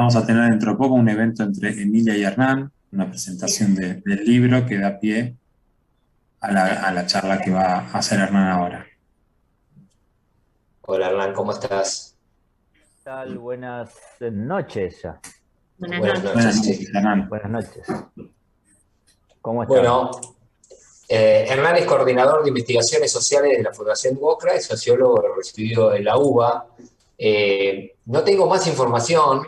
Vamos a tener dentro de poco un evento entre Emilia y Hernán, una presentación del libro que da pie a la charla que va a hacer Hernán ahora. Hola Hernán, ¿cómo estás? Tal? Buenas noches ya. Buenas Buenas noches. Buenas noches, sí. noches, Hernán. Buenas noches. ¿Cómo están? Bueno, Hernán es coordinador de investigaciones sociales de la Fundación WOCRA, es sociólogo recibido en la UBA. No tengo más información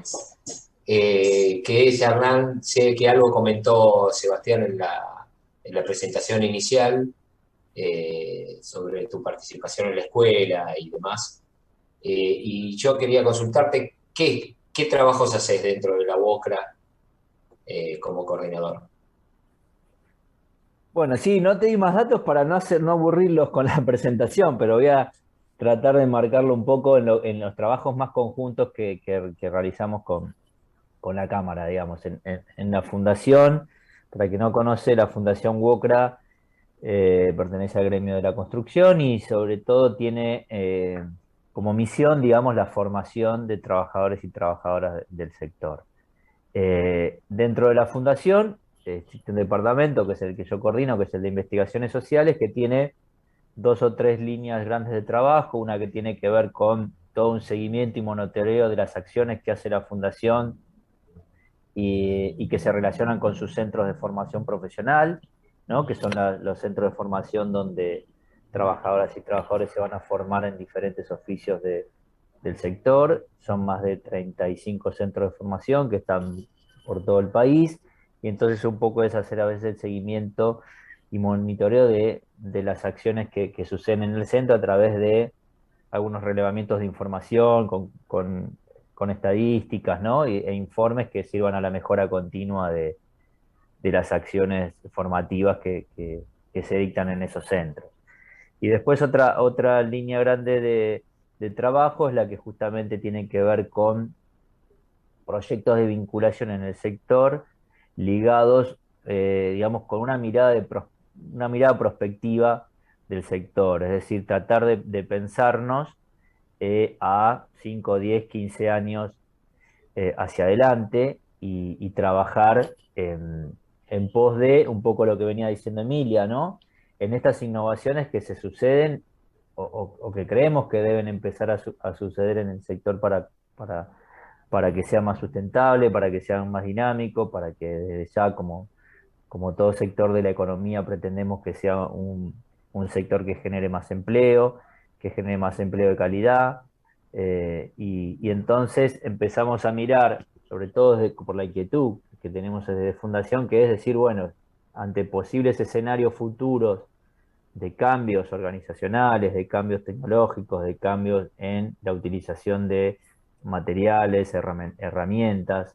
que ese Hernán. Sé que algo comentó Sebastián en la presentación inicial sobre tu participación en la escuela y demás. Y yo quería consultarte qué trabajos haces dentro de la WOCRA como coordinador. Bueno, sí, no te di más datos para no aburrirlos con la presentación, pero voy a tratar de marcarlo un poco en los trabajos más conjuntos que realizamos con la Cámara, digamos. En la fundación, para quien no conoce, la Fundación WOCRA pertenece al gremio de la construcción y sobre todo tiene como misión, digamos, la formación de trabajadores y trabajadoras del sector. Dentro de la fundación existe un departamento que es el que yo coordino, que es el de investigaciones sociales, que tiene dos o tres líneas grandes de trabajo, una que tiene que ver con todo un seguimiento y monitoreo de las acciones que hace la fundación y que se relacionan con sus centros de formación profesional, ¿no? Que son los centros de formación donde trabajadoras y trabajadores se van a formar en diferentes oficios del sector. Son más de 35 centros de formación que están por todo el país, y entonces un poco es hacer a veces el seguimiento y monitoreo de las acciones que suceden en el centro a través de algunos relevamientos de información con estadísticas, ¿no? E informes que sirvan a la mejora continua de las acciones formativas que se dictan en esos centros. Y después otra línea grande de trabajo es la que justamente tiene que ver con proyectos de vinculación en el sector ligados, digamos, con una mirada prospectiva del sector, es decir, tratar de pensarnos a 5, 10, 15 años hacia adelante y trabajar en pos de un poco lo que venía diciendo Emilia, ¿no? En estas innovaciones que se suceden o que creemos que deben empezar a suceder en el sector para que sea más sustentable, para que sea más dinámico, para que desde ya, como todo sector de la economía, pretendemos que sea un sector que genere más empleo, que genere más empleo de calidad, y entonces empezamos a mirar, sobre todo por la inquietud que tenemos desde Fundación, que es decir, bueno, ante posibles escenarios futuros de cambios organizacionales, de cambios tecnológicos, de cambios en la utilización de materiales, herramientas,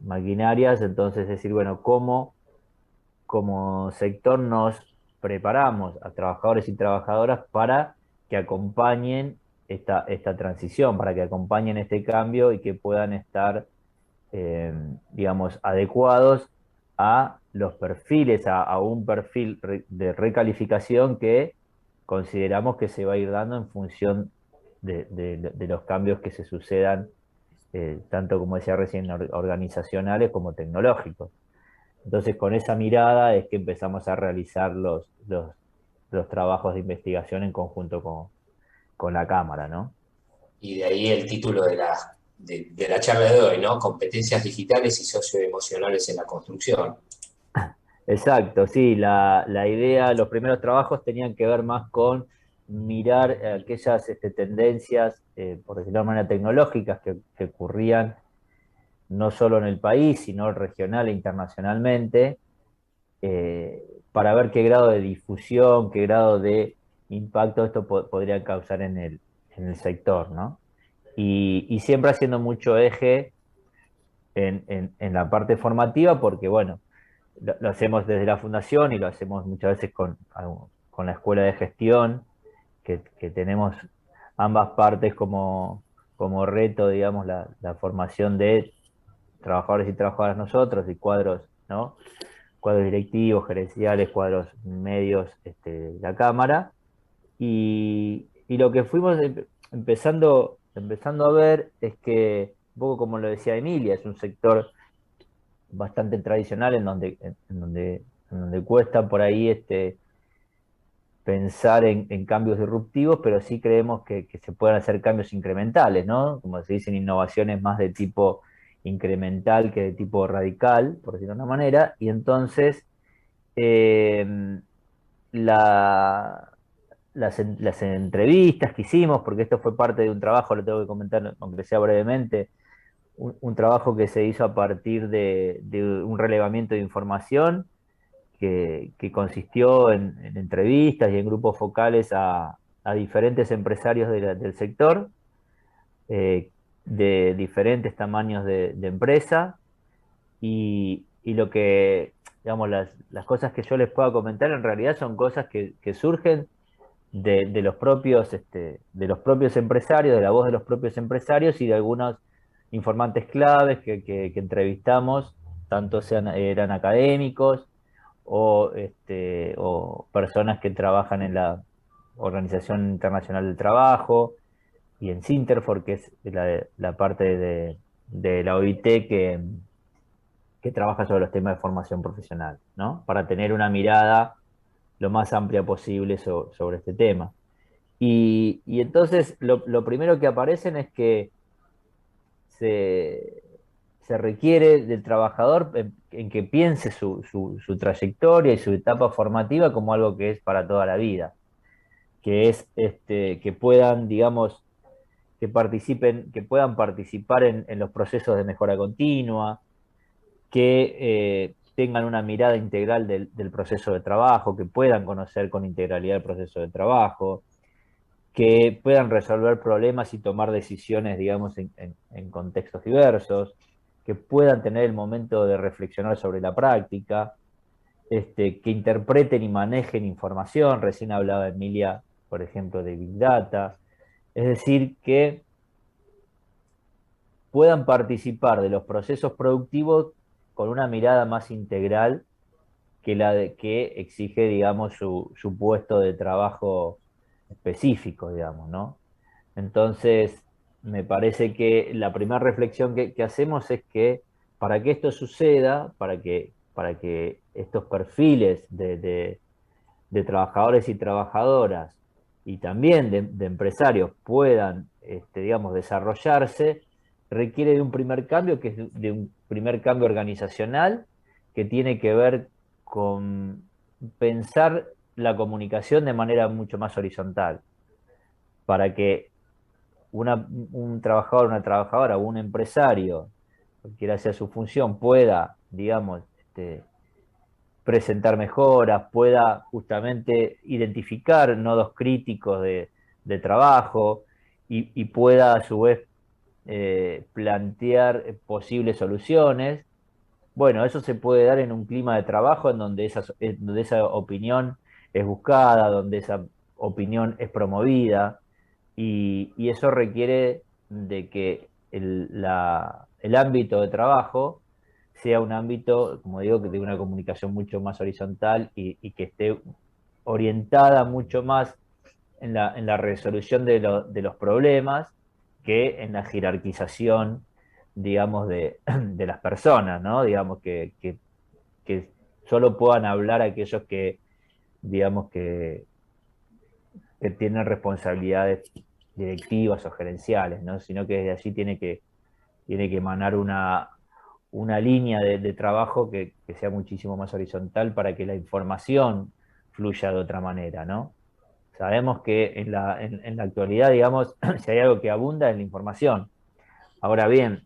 maquinarias, entonces decir, bueno, ¿cómo como sector nos preparamos a trabajadores y trabajadoras para que acompañen esta transición, para que acompañen este cambio y que puedan estar, digamos, adecuados a los perfiles, a un perfil de recalificación que consideramos que se va a ir dando en función de los cambios que se sucedan, tanto como decía recién, organizacionales como tecnológicos. Entonces, con esa mirada es que empezamos a realizar los trabajos de investigación en conjunto con la Cámara, ¿no? Y de ahí el título de la charla de hoy, ¿no? Competencias digitales y socioemocionales en la construcción. Exacto, sí, la idea, los primeros trabajos tenían que ver más con mirar aquellas tendencias, por decirlo de manera, tecnológicas que ocurrían no solo en el país, sino regional e internacionalmente, para ver qué grado de difusión, qué grado de impacto esto podría causar en el sector, ¿no? Y siempre haciendo mucho eje en la parte formativa, porque bueno, lo hacemos desde la fundación y lo hacemos muchas veces con la escuela de gestión, que tenemos ambas partes como reto, digamos, la formación de trabajadores y trabajadoras nosotros y cuadros, ¿no? Cuadros directivos, gerenciales, cuadros medios, de la Cámara. Y lo que fuimos empezando a ver es que un poco como lo decía Emilia, es un sector bastante tradicional en donde cuesta por ahí pensar en cambios disruptivos, pero sí creemos que se pueden hacer cambios incrementales, ¿no? Como se dicen, innovaciones más de tipo incremental que de tipo radical, por decirlo de una manera, y entonces eh, la, las entrevistas que hicimos, porque esto fue parte de un trabajo, lo tengo que comentar, aunque sea brevemente, un trabajo que se hizo a partir de un relevamiento de información que consistió en entrevistas y en grupos focales a diferentes empresarios del sector, de diferentes tamaños de empresa, y lo que, digamos, las cosas que yo les puedo comentar en realidad son cosas que surgen de de los propios empresarios, de la voz de los propios empresarios y de algunos informantes claves que entrevistamos, tanto eran académicos o personas que trabajan en la Organización Internacional del Trabajo y en Sinterfor, que es la parte de la OIT que trabaja sobre los temas de formación profesional, ¿no? Para tener una mirada lo más amplia posible sobre este tema. Y entonces lo primero que aparecen es que se, se requiere del trabajador en que piense su trayectoria y su etapa formativa como algo que es para toda la vida, que es que puedan, digamos, que puedan participar en los procesos de mejora continua, que tengan una mirada integral del proceso de trabajo, que puedan conocer con integralidad el proceso de trabajo, que puedan resolver problemas y tomar decisiones, digamos, en contextos diversos, que puedan tener el momento de reflexionar sobre la práctica, que interpreten y manejen información. Recién hablaba Emilia, por ejemplo, de Big Data. Es decir, que puedan participar de los procesos productivos con una mirada más integral que la de que exige, digamos, su puesto de trabajo específico, digamos, ¿no? Entonces, me parece que la primera reflexión que hacemos es que para que esto suceda, para que estos perfiles de trabajadores y trabajadoras y también de empresarios puedan, digamos, desarrollarse, requiere de un primer cambio, que es de un primer cambio organizacional, que tiene que ver con pensar la comunicación de manera mucho más horizontal, para que un trabajador, una trabajadora o un empresario, cualquiera sea su función, pueda, digamos, presentar mejoras, pueda justamente identificar nodos críticos de trabajo y pueda a su vez plantear posibles soluciones. Bueno, eso se puede dar en un clima de trabajo en donde esa opinión es buscada, donde esa opinión es promovida, y eso requiere de que el ámbito de trabajo sea un ámbito, como digo, que de una comunicación mucho más horizontal y que esté orientada mucho más en la resolución de los problemas que en la jerarquización, digamos, de las personas, ¿no? Digamos, que solo puedan hablar aquellos que, digamos, que tienen responsabilidades directivas o gerenciales, ¿no? Sino que desde allí tiene que emanar una línea de trabajo que sea muchísimo más horizontal para que la información fluya de otra manera, ¿no? Sabemos que en la actualidad, digamos, si hay algo que abunda es la información. Ahora bien,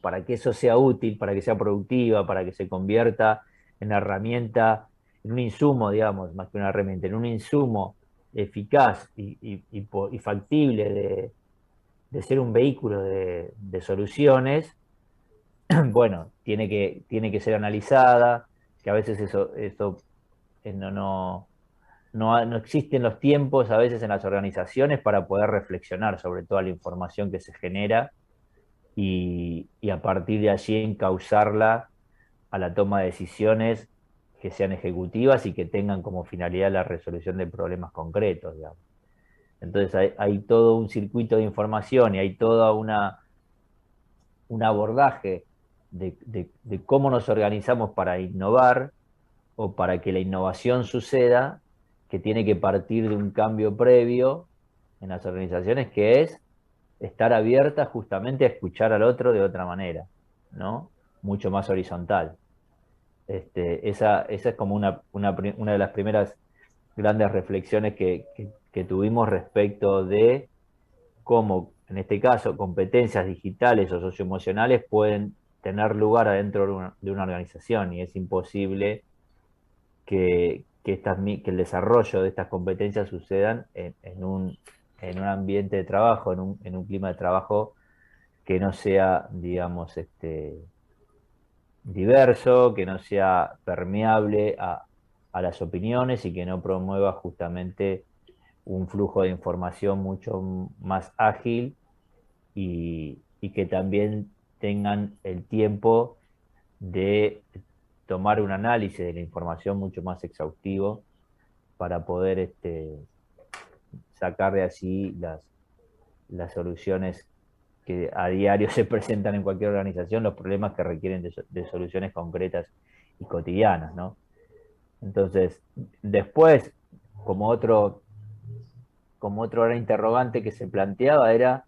para que eso sea útil, para que sea productiva, para que se convierta en una herramienta, en un insumo, digamos, más que una herramienta, en un insumo eficaz y factible de ser un vehículo de soluciones, bueno, tiene que ser analizada, que a veces eso no existen los tiempos a veces en las organizaciones para poder reflexionar sobre toda la información que se genera y a partir de allí encauzarla a la toma de decisiones que sean ejecutivas y que tengan como finalidad la resolución de problemas concretos, digamos. Entonces hay todo un circuito de información y hay toda un abordaje de cómo nos organizamos para innovar o para que la innovación suceda, que tiene que partir de un cambio previo en las organizaciones, que es estar abierta justamente a escuchar al otro de otra manera, ¿no? Mucho más horizontal. Esa es como una de las primeras grandes reflexiones que tuvimos respecto de cómo, en este caso, competencias digitales o socioemocionales pueden tener lugar adentro de una organización, y es imposible que el desarrollo de estas competencias sucedan en un ambiente de trabajo, en un clima de trabajo que no sea, digamos, diverso, que no sea permeable a las opiniones y que no promueva justamente un flujo de información mucho más ágil y que también tengan el tiempo de tomar un análisis de la información mucho más exhaustivo para poder sacar de allí las soluciones que a diario se presentan en cualquier organización, los problemas que requieren de soluciones concretas y cotidianas, ¿no? Entonces, después, como otro, como otro gran interrogante que se planteaba era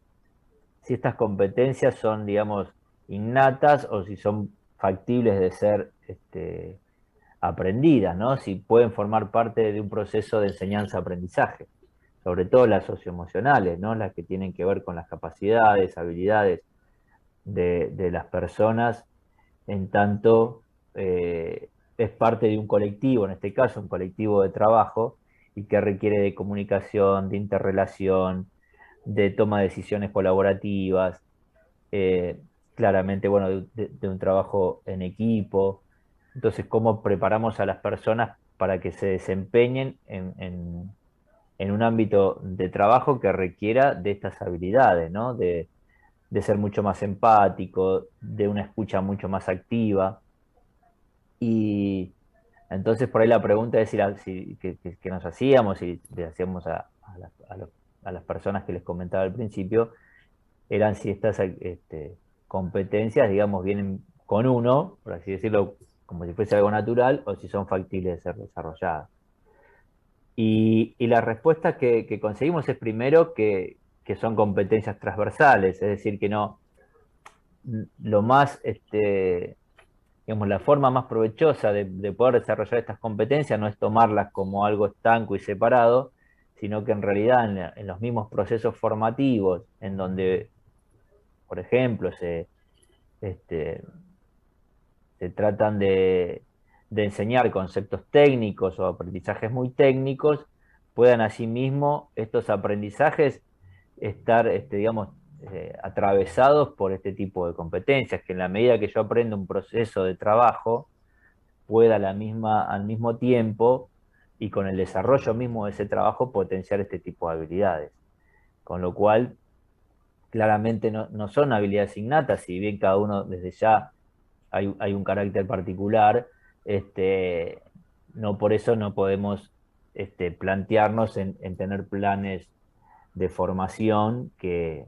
si estas competencias son, digamos, innatas o si son factibles de ser aprendidas, ¿no? Si pueden formar parte de un proceso de enseñanza-aprendizaje, sobre todo las socioemocionales, ¿no? Las que tienen que ver con las capacidades, habilidades de las personas, en tanto es parte de un colectivo, en este caso un colectivo de trabajo, y que requiere de comunicación, de interrelación, de toma de decisiones colaborativas, eh, claramente, bueno, de un trabajo en equipo. Entonces, ¿cómo preparamos a las personas para que se desempeñen en un ámbito de trabajo que requiera de estas habilidades, ¿no? De ser mucho más empático, de una escucha mucho más activa. Y entonces por ahí la pregunta es que nos hacíamos y le hacíamos a las personas que les comentaba al principio, eran si estas competencias, digamos, vienen con uno, por así decirlo, como si fuese algo natural, o si son factibles de ser desarrolladas. Y la respuesta que conseguimos es primero que son competencias transversales, es decir, que no, lo más, digamos, la forma más provechosa de poder desarrollar estas competencias no es tomarlas como algo estanco y separado, sino que en realidad en los mismos procesos formativos, en donde, por ejemplo, este, se tratan de enseñar conceptos técnicos o aprendizajes muy técnicos, puedan asimismo estos aprendizajes estar, digamos, atravesados por este tipo de competencias, que en la medida que yo aprendo un proceso de trabajo, pueda al mismo tiempo y con el desarrollo mismo de ese trabajo potenciar este tipo de habilidades. Con lo cual, claramente no son habilidades innatas, si bien cada uno desde ya hay un carácter particular, este, no por eso no podemos plantearnos en tener planes de formación que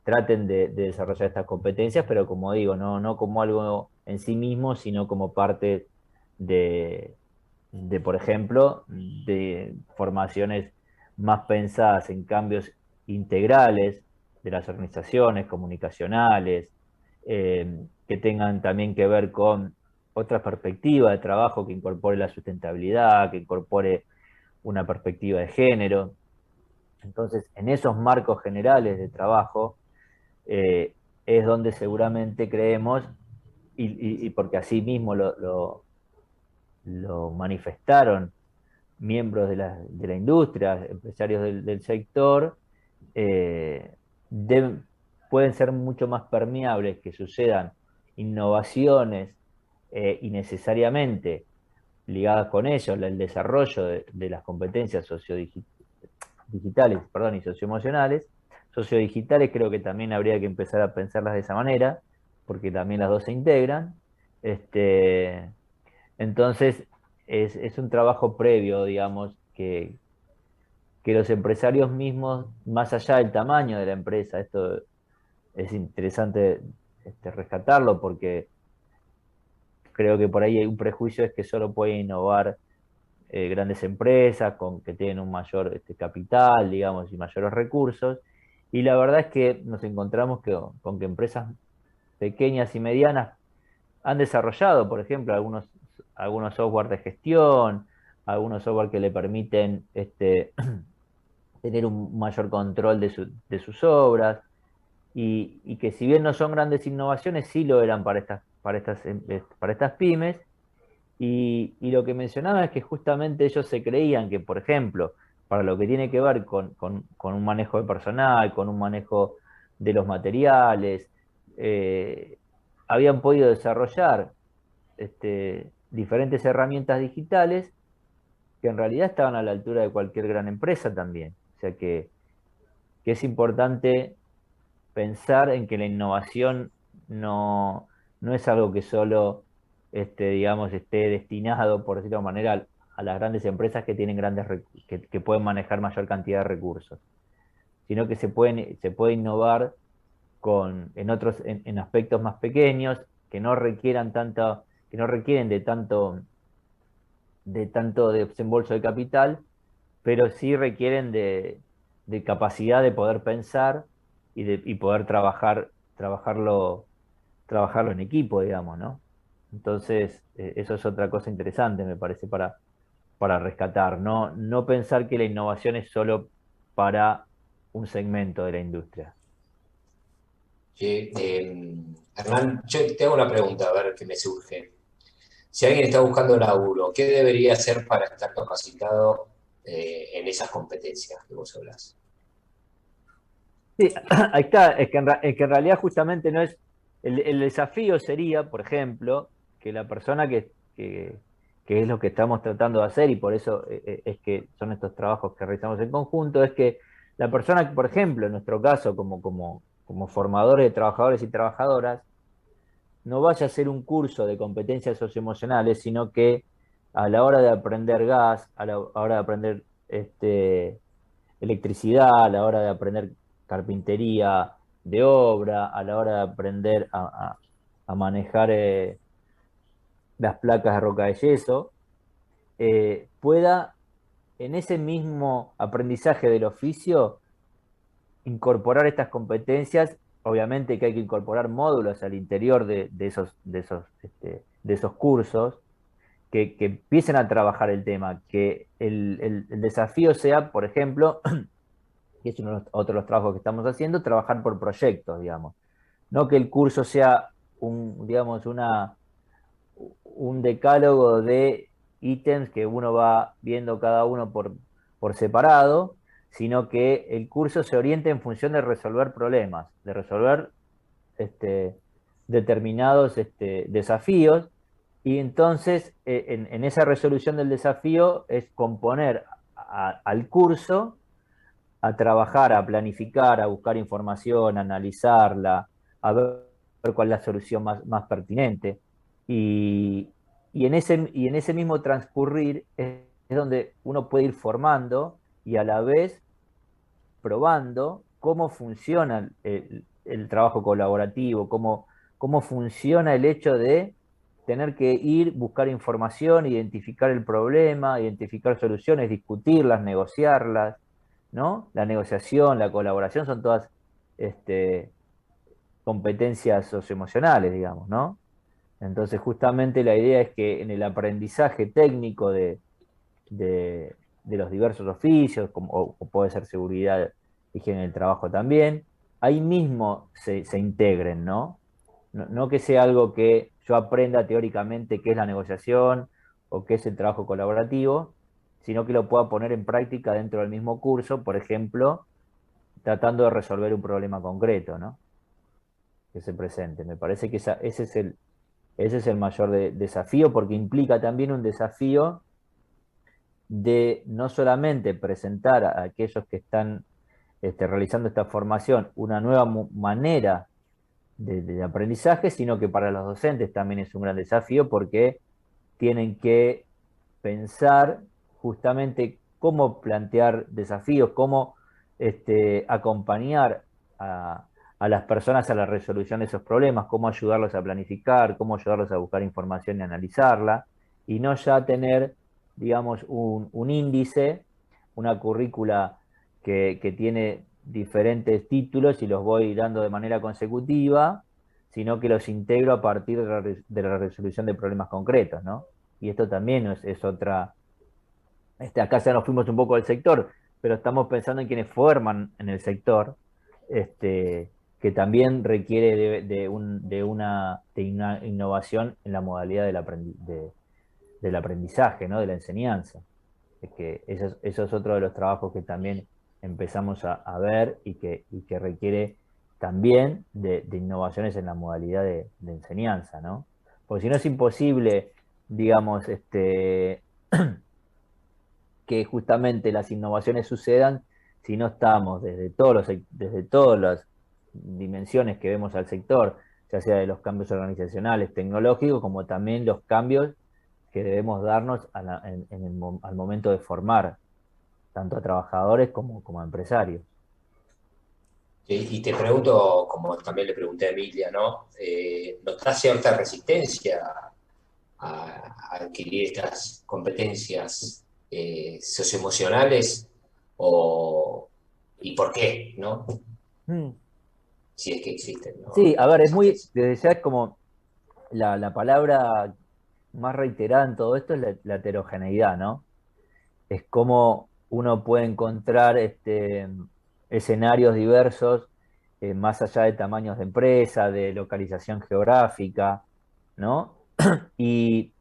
traten de desarrollar estas competencias, pero como digo, no como algo en sí mismo, sino como parte de, por ejemplo, de formaciones más pensadas en cambios integrales de las organizaciones comunicacionales, que tengan también que ver con otra perspectiva de trabajo que incorpore la sustentabilidad, que incorpore una perspectiva de género. Entonces, en esos marcos generales de trabajo es donde seguramente creemos, y porque así mismo lo manifestaron miembros de la industria, empresarios del sector, eh, deben- pueden ser mucho más permeables que sucedan innovaciones y necesariamente ligadas con ello, el desarrollo de las competencias sociodigitales, perdón, y socioemocionales. Sociodigitales creo que también habría que empezar a pensarlas de esa manera, porque también las dos se integran. Este, entonces, es un trabajo previo, digamos, que los empresarios mismos, más allá del tamaño de la empresa, esto es interesante rescatarlo porque creo que por ahí hay un prejuicio es que solo pueden innovar grandes empresas que tienen un mayor capital, digamos, y mayores recursos. Y la verdad es que nos encontramos con que empresas pequeñas y medianas han desarrollado, por ejemplo, algunos software de gestión, algunos software que le permiten tener un mayor control de sus obras, y que si bien no son grandes innovaciones, sí lo eran para estas pymes. Y lo que mencionaba es que justamente ellos se creían que, por ejemplo, para lo que tiene que ver con un manejo de personal, con un manejo de los materiales, eh, habían podido desarrollar diferentes herramientas digitales que en realidad estaban a la altura de cualquier gran empresa también. O sea que es importante pensar en que la innovación no es algo que solo, digamos, esté destinado, por decirlo de alguna manera, a las grandes empresas que tienen que pueden manejar mayor cantidad de recursos, sino que se puede innovar en aspectos más pequeños, que no requieran que no requieren de tanto desembolso de capital, pero sí requieren de capacidad de poder pensar y poder trabajarlo en equipo, digamos, ¿no? Entonces, eso es otra cosa interesante, me parece, para rescatar. No pensar que la innovación es solo para un segmento de la industria. Sí, Hernán, yo te hago una pregunta, a ver qué me surge. Si alguien está buscando laburo, ¿qué debería hacer para estar capacitado en esas competencias que vos hablas? Sí, ahí está, es que en realidad justamente no es, el desafío sería, por ejemplo, que la persona que es lo que estamos tratando de hacer, y por eso es que son estos trabajos que realizamos en conjunto, es que la persona que, por ejemplo, en nuestro caso, como formadores de trabajadores y trabajadoras, no vaya a hacer un curso de competencias socioemocionales, sino que a la hora de aprender gas, a la hora de aprender electricidad, a la hora de aprender carpintería de obra, a la hora de aprender a manejar las placas de roca de yeso, pueda en ese mismo aprendizaje del oficio incorporar estas competencias. Obviamente que hay que incorporar módulos al interior de esos cursos que empiecen a trabajar el tema, que el desafío sea, por ejemplo, y es otro de los trabajos que estamos haciendo, trabajar por proyectos, digamos. No que el curso sea digamos, un decálogo de ítems que uno va viendo cada uno por separado, sino que el curso se oriente en función de resolver problemas, de resolver este, determinados desafíos, y entonces en esa resolución del desafío es componer al curso a trabajar, a planificar, a buscar información, a analizarla, a ver cuál es la solución más pertinente. Y, y en ese mismo transcurrir es donde uno puede ir formando y a la vez probando cómo funciona el trabajo colaborativo, cómo funciona el hecho de tener que ir, buscar información, identificar el problema, identificar soluciones, discutirlas, negociarlas, ¿no? La negociación, la colaboración son todas este, competencias socioemocionales, digamos, ¿no? Entonces, justamente la idea es que en el aprendizaje técnico de los diversos oficios, o puede ser seguridad, higiene del trabajo también, ahí mismo se integren, ¿no? No que sea algo que yo aprenda teóricamente qué es la negociación o qué es el trabajo colaborativo, sino que lo pueda poner en práctica dentro del mismo curso, por ejemplo, tratando de resolver un problema concreto, ¿no? Que se presente. Me parece que ese es el mayor desafío, porque implica también un desafío de no solamente presentar a aquellos que están realizando esta formación una nueva manera de aprendizaje, sino que para los docentes también es un gran desafío porque tienen que pensar justamente cómo plantear desafíos, cómo acompañar a, a las personas a la resolución de esos problemas, cómo ayudarlos a planificar, cómo ayudarlos a buscar información y analizarla, y no ya tener, digamos, un índice, una currícula que tiene diferentes títulos y los voy dando de manera consecutiva, sino que los integro a partir de la resolución de problemas concretos, ¿no? Y esto también es otra, acá ya nos fuimos un poco del sector, pero estamos pensando en quienes forman en el sector, que también requiere de una innovación en la modalidad del aprendizaje, ¿no? De la enseñanza. Es que eso es otro de los trabajos que también empezamos a ver y que requiere también de innovaciones en la modalidad de enseñanza, ¿no? Porque si no es imposible, digamos, que justamente las innovaciones sucedan si no estamos desde todas las dimensiones que vemos al sector, ya sea de los cambios organizacionales, tecnológicos, como también los cambios que debemos darnos al momento de formar tanto a trabajadores como a empresarios. Y te pregunto, como también le pregunté a Emilia, ¿no? ¿Notás cierta resistencia a adquirir estas competencias socioemocionales? O, ¿Y por qué, no? Mm. Si es que existen, ¿no? Sí, a ver, Resistencia. desde ya es como la palabra más reiterada en todo esto es la heterogeneidad, ¿no? Es como uno puede encontrar escenarios diversos, más allá de tamaños de empresa, de localización geográfica, ¿no? Y,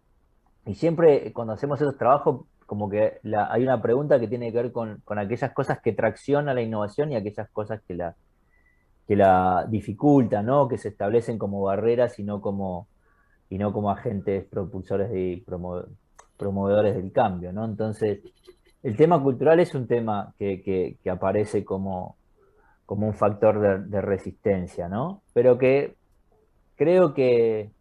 y siempre cuando hacemos esos trabajos, como que hay una pregunta que tiene que ver con aquellas cosas que traccionan la innovación y aquellas cosas que la dificultan, ¿no? Que se establecen como barreras y no como agentes propulsores y promovedores del cambio, ¿no? Entonces, el tema cultural es un tema que aparece como un factor de resistencia, ¿no? Pero que creo que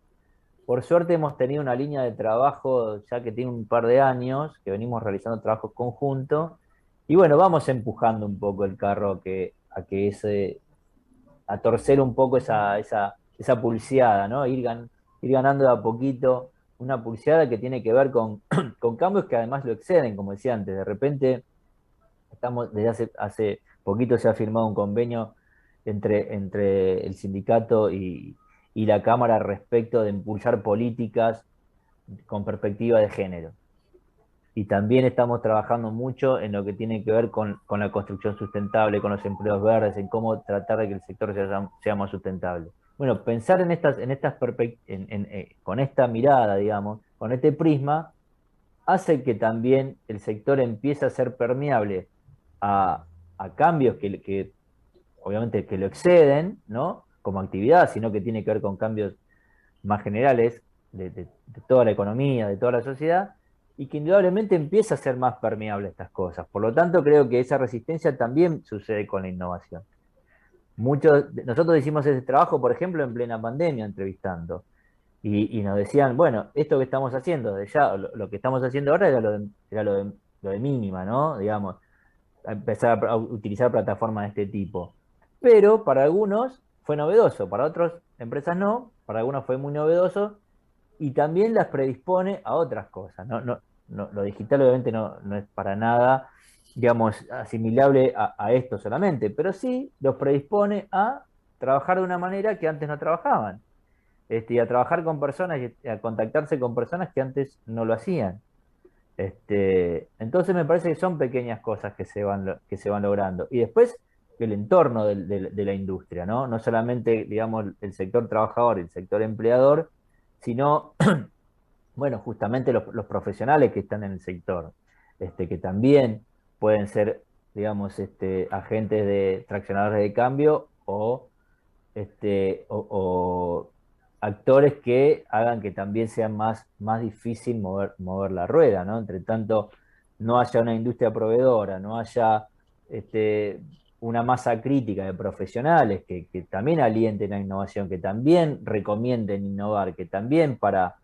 por suerte hemos tenido una línea de trabajo ya que tiene un par de años, que venimos realizando trabajos conjuntos, y bueno, vamos empujando un poco el carro a torcer un poco esa pulseada, ¿no? Ir ganando de a poquito una pulseada que tiene que ver con cambios que además lo exceden, como decía antes. De repente, desde hace poquito se ha firmado un convenio entre el sindicato y la Cámara respecto de impulsar políticas con perspectiva de género. Y también estamos trabajando mucho en lo que tiene que ver con la construcción sustentable, con los empleos verdes, en cómo tratar de que el sector sea más sustentable. Bueno, pensar con esta mirada, digamos, con este prisma, hace que también el sector empiece a ser permeable a, a cambios que obviamente que lo exceden, ¿no? Como actividad, sino que tiene que ver con cambios más generales de toda la economía, de toda la sociedad, y que indudablemente empieza a ser más permeable a estas cosas. Por lo tanto, creo que esa resistencia también sucede con la innovación. Nosotros hicimos ese trabajo, por ejemplo, en plena pandemia, entrevistando, y nos decían, bueno, esto que estamos haciendo, lo que estamos haciendo ahora era lo de mínima, ¿no? Digamos, a empezar a utilizar plataformas de este tipo. Pero para algunos fue novedoso, para otras empresas no, para algunos fue muy novedoso y también las predispone a otras cosas. Lo digital obviamente no es para nada, digamos, asimilable a esto solamente, pero sí los predispone a trabajar de una manera que antes no trabajaban. Y a trabajar con personas y a contactarse con personas que antes no lo hacían. Entonces me parece que son pequeñas cosas que se van logrando. Y después el entorno de la industria, ¿no? No solamente, digamos, el sector trabajador y el sector empleador, sino, bueno, justamente los profesionales que están en el sector, que también pueden ser, digamos, agentes de traccionadores de cambio o actores que hagan que también sea más difícil mover la rueda, ¿no? Entre tanto, no haya una industria proveedora, no haya una masa crítica de profesionales que también alienten la innovación, que también recomienden innovar, que también para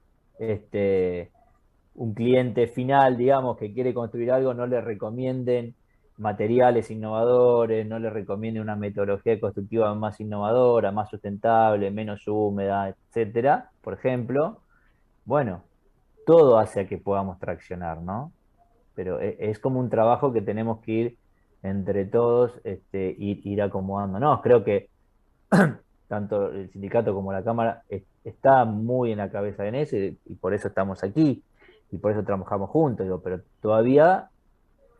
un cliente final, digamos, que quiere construir algo, no le recomienden materiales innovadores, no le recomiende una metodología constructiva más innovadora, más sustentable, menos húmeda, etcétera, por ejemplo, bueno, todo hace a que podamos traccionar, ¿no? Pero es como un trabajo que tenemos que ir entre todos, ir acomodándonos. Creo que tanto el sindicato como la Cámara está muy en la cabeza en eso y por eso estamos aquí y por eso trabajamos juntos, digo, pero todavía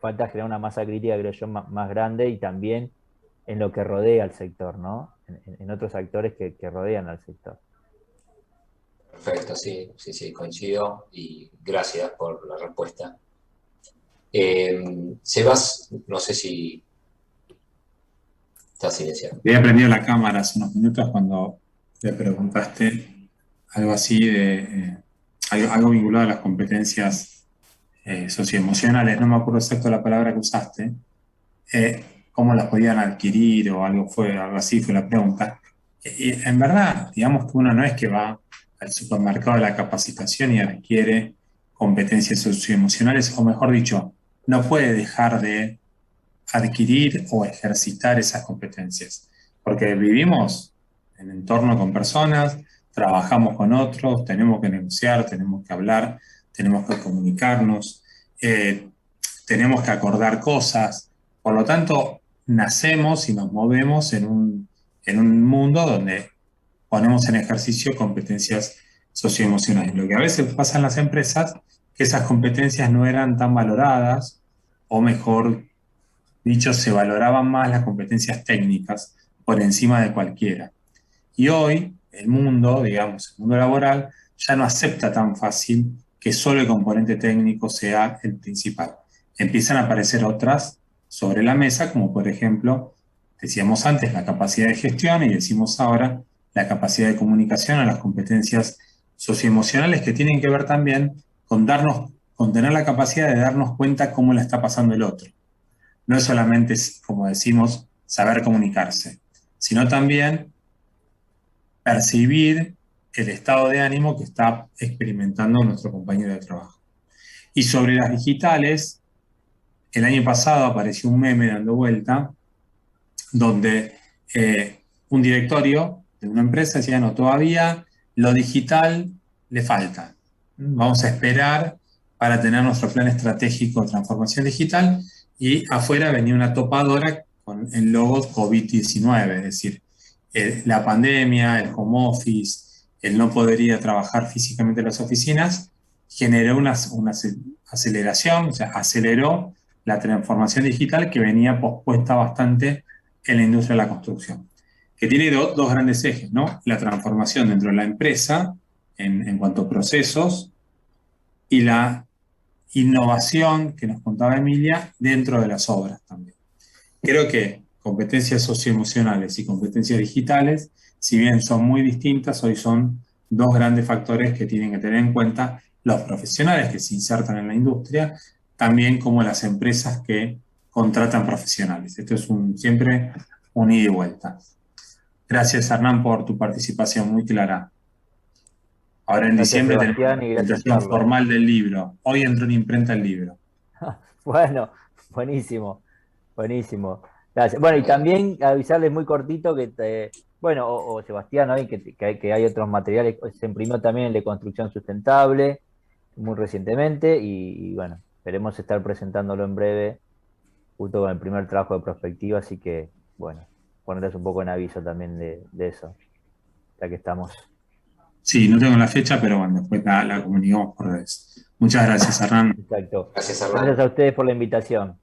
falta crear una masa crítica, creo yo, más grande y también en lo que rodea al sector, ¿no? En otros actores que rodean al sector. Perfecto, sí, sí, sí, coincido y gracias por la respuesta. Sebas, no sé si estás silenciado. Había prendido la cámara hace unos minutos cuando le preguntaste algo así algo vinculado a las competencias socioemocionales, no me acuerdo exacto la palabra que usaste, cómo las podían adquirir o algo así fue la pregunta. Y en verdad, digamos que uno no es que va al supermercado de la capacitación y adquiere competencias socioemocionales, o mejor dicho, no puede dejar de adquirir o ejercitar esas competencias, porque vivimos en entorno con personas, trabajamos con otros, tenemos que negociar, tenemos que hablar, tenemos que comunicarnos, tenemos que acordar cosas, por lo tanto, nacemos y nos movemos en un mundo donde ponemos en ejercicio competencias socioemocionales. Lo que a veces pasa en las empresas, que esas competencias no eran tan valoradas, o mejor dicho, se valoraban más las competencias técnicas por encima de cualquiera. Y hoy el mundo, digamos, el mundo laboral, ya no acepta tan fácil que solo el componente técnico sea el principal. Empiezan a aparecer otras sobre la mesa, como por ejemplo, decíamos antes, la capacidad de gestión y decimos ahora la capacidad de comunicación o las competencias socioemocionales que tienen que ver también con tener la capacidad de darnos cuenta cómo la está pasando el otro. No es solamente, como decimos, saber comunicarse, sino también percibir el estado de ánimo que está experimentando nuestro compañero de trabajo. Y sobre las digitales, el año pasado apareció un meme dando vuelta donde un directorio de una empresa decía, no, todavía lo digital le falta. Vamos a esperar para tener nuestro plan estratégico de transformación digital y afuera venía una topadora con el logo COVID-19, es decir, la pandemia, el home office, el no poder ir a trabajar físicamente en las oficinas, generó una aceleración, o sea, aceleró la transformación digital que venía pospuesta bastante en la industria de la construcción, que tiene dos grandes ejes, ¿no? La transformación dentro de la empresa en cuanto a procesos y la innovación que nos contaba Emilia dentro de las obras también. Creo que competencias socioemocionales y competencias digitales, si bien son muy distintas, hoy son dos grandes factores que tienen que tener en cuenta los profesionales que se insertan en la industria, también como las empresas que contratan profesionales. Esto es siempre un ida y vuelta. Gracias, Hernán, por tu participación muy clara. Ahora en Gracias, diciembre tenemos Sebastián, la y gracias, presentación Carlos. formal del libro. Hoy entró en imprenta el libro. Bueno, buenísimo, buenísimo. Gracias. Bueno, y también avisarles muy cortito bueno, o Sebastián, ¿no? Y que hay otros materiales. Se imprimió también el de construcción sustentable muy recientemente y bueno, esperemos estar presentándolo en breve, justo con el primer trabajo de prospectiva, así que bueno, ponerles un poco en aviso también de eso, ya que estamos. Sí, no tengo la fecha, pero bueno, después la comunicamos por redes. Muchas gracias, Hernán. Exacto. Gracias, Hernán. Gracias a ustedes por la invitación.